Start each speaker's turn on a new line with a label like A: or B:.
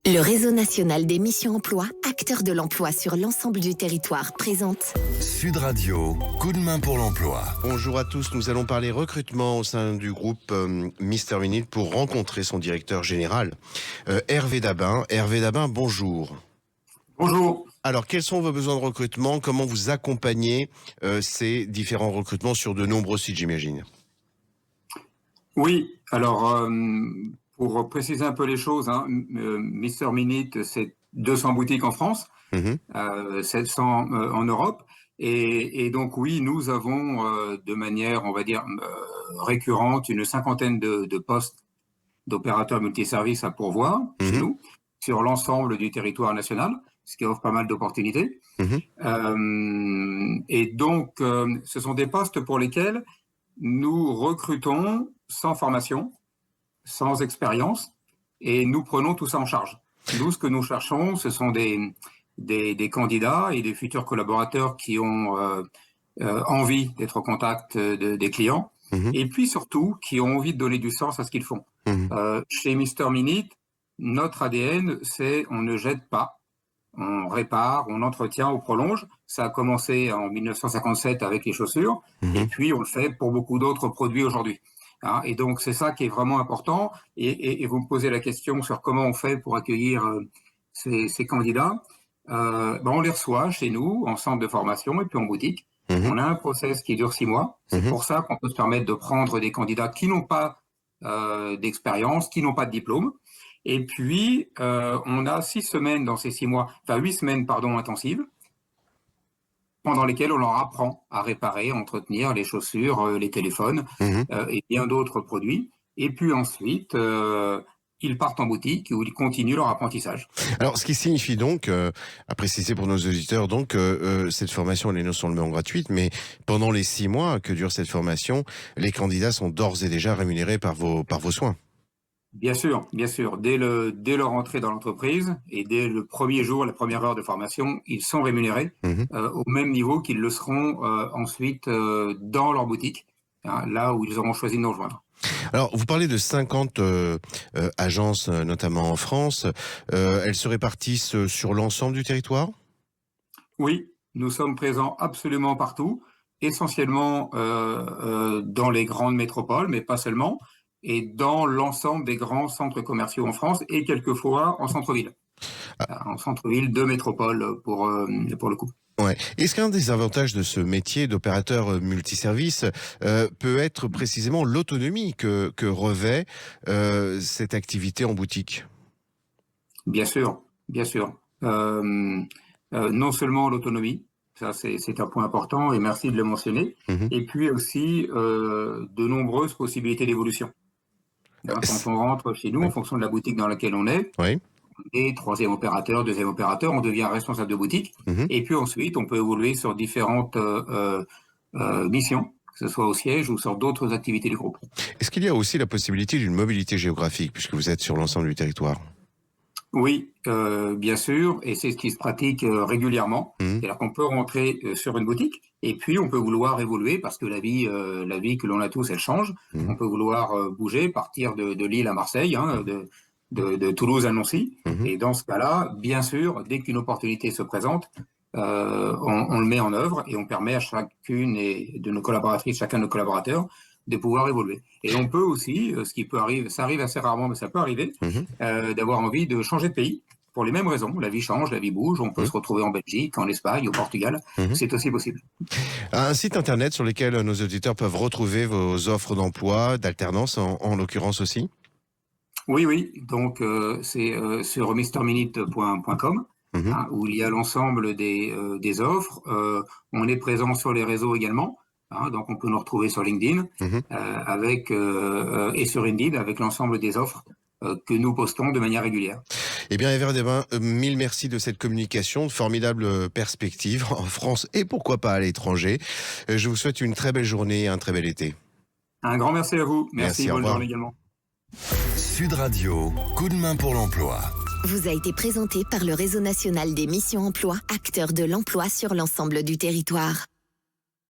A: Le réseau national des missions emploi, acteur de l'emploi sur l'ensemble du territoire, présente
B: Sud Radio, coup de main pour l'emploi.
C: Bonjour à tous, nous allons parler recrutement au sein du groupe Mister Minute pour rencontrer son directeur général, Hervé Dabin. Hervé Dabin, bonjour.
D: Bonjour.
C: Alors, quels sont vos besoins de recrutement? Comment vous accompagnez ces différents recrutements sur de nombreux sites, j'imagine?
D: Oui, alors pour préciser un peu les choses, Mister Minute, c'est 200 boutiques en France, 700 en Europe. Et donc oui, nous avons de manière, on va dire, récurrente, une cinquantaine de postes d'opérateurs multiservices à pourvoir chez nous, sur l'ensemble du territoire national, ce qui offre pas mal d'opportunités. Et donc, ce sont des postes pour lesquels nous recrutons sans formation, sans expérience, et nous prenons tout ça en charge. Nous, ce que nous cherchons, ce sont des candidats et des futurs collaborateurs qui ont envie d'être au contact des clients, et puis surtout qui ont envie de donner du sens à ce qu'ils font. Chez Mister Minute, notre ADN, c'est on ne jette pas, on répare, on entretient, on prolonge. Ça a commencé en 1957 avec les chaussures, et puis on le fait pour beaucoup d'autres produits aujourd'hui. Et donc c'est ça qui est vraiment important. Et vous me posez la question sur comment on fait pour accueillir ces candidats. On les reçoit chez nous, en centre de formation et puis en boutique. On a un process qui dure 6 mois. C'est pour ça qu'on peut se permettre de prendre des candidats qui n'ont pas d'expérience, qui n'ont pas de diplôme. Et puis, on a 6 semaines dans ces 6 mois, enfin 8 semaines, intensives, pendant lesquelles on leur apprend à réparer, à entretenir les chaussures, les téléphones et bien d'autres produits. Et puis ensuite, ils partent en boutique où ils continuent leur apprentissage.
C: Alors, ce qui signifie donc, à préciser pour nos auditeurs, donc cette formation, elle est non seulement gratuite, mais pendant les 6 mois que dure cette formation, les candidats sont d'ores et déjà rémunérés par vos soins.
D: Bien sûr, bien sûr. Dès leur entrée dans l'entreprise et dès le premier jour, la première heure de formation, ils sont rémunérés au même niveau qu'ils le seront ensuite dans leur boutique, là où ils auront choisi de nous rejoindre.
C: Alors, vous parlez de 50 agences, notamment en France. Elles se répartissent sur l'ensemble du territoire?
D: Oui, nous sommes présents absolument partout, essentiellement dans les grandes métropoles, mais pas seulement, et dans l'ensemble des grands centres commerciaux en France et quelquefois en centre-ville. En centre-ville de métropole pour le coup.
C: Ouais. Est-ce qu'un des avantages de ce métier d'opérateur multiservice peut être précisément l'autonomie que revêt cette activité en boutique?
D: Bien sûr, bien sûr. Non seulement l'autonomie, ça c'est un point important et merci de le mentionner, et puis aussi de nombreuses possibilités d'évolution. Quand on rentre chez nous, en fonction de la boutique dans laquelle on est, et 3e opérateur, 2e opérateur, on devient responsable de boutique. Et puis ensuite, on peut évoluer sur différentes missions, que ce soit au siège ou sur d'autres activités du groupe.
C: Est-ce qu'il y a aussi la possibilité d'une mobilité géographique, puisque vous êtes sur l'ensemble du territoire?
D: Oui, bien sûr, et c'est ce qui se pratique régulièrement. C'est-à-dire qu'on peut rentrer sur une boutique, et puis on peut vouloir évoluer, parce que la vie que l'on a tous, elle change. On peut vouloir bouger, partir de Lille à Marseille, de Toulouse à Nancy. Et dans ce cas-là, bien sûr, dès qu'une opportunité se présente, on le met en œuvre et on permet à chacune de nos collaboratrices, chacun de nos collaborateurs, de pouvoir évoluer. Et on peut aussi, ce qui peut arriver, ça arrive assez rarement, mais ça peut arriver, d'avoir envie de changer de pays pour les mêmes raisons. La vie change, la vie bouge, on peut se retrouver en Belgique, en Espagne, au Portugal, c'est aussi possible.
C: Un site internet sur lequel nos auditeurs peuvent retrouver vos offres d'emploi, d'alternance en l'occurrence aussi?
D: Oui, donc c'est sur mrminute.com. Où il y a l'ensemble des offres. On est présent sur les réseaux également, donc on peut nous retrouver sur LinkedIn et sur Indeed avec l'ensemble des offres que nous postons de manière régulière.
C: Eh bien, Hervé Dabin, mille merci de cette communication, de formidables perspectives en France et pourquoi pas à l'étranger. Je vous souhaite une très belle journée et un très bel été.
D: Un grand merci à vous. Merci bonne journée également.
B: Sud Radio, coup de main pour l'emploi.
A: Vous a été présenté par le réseau national des missions emploi, acteur de l'emploi sur l'ensemble du territoire.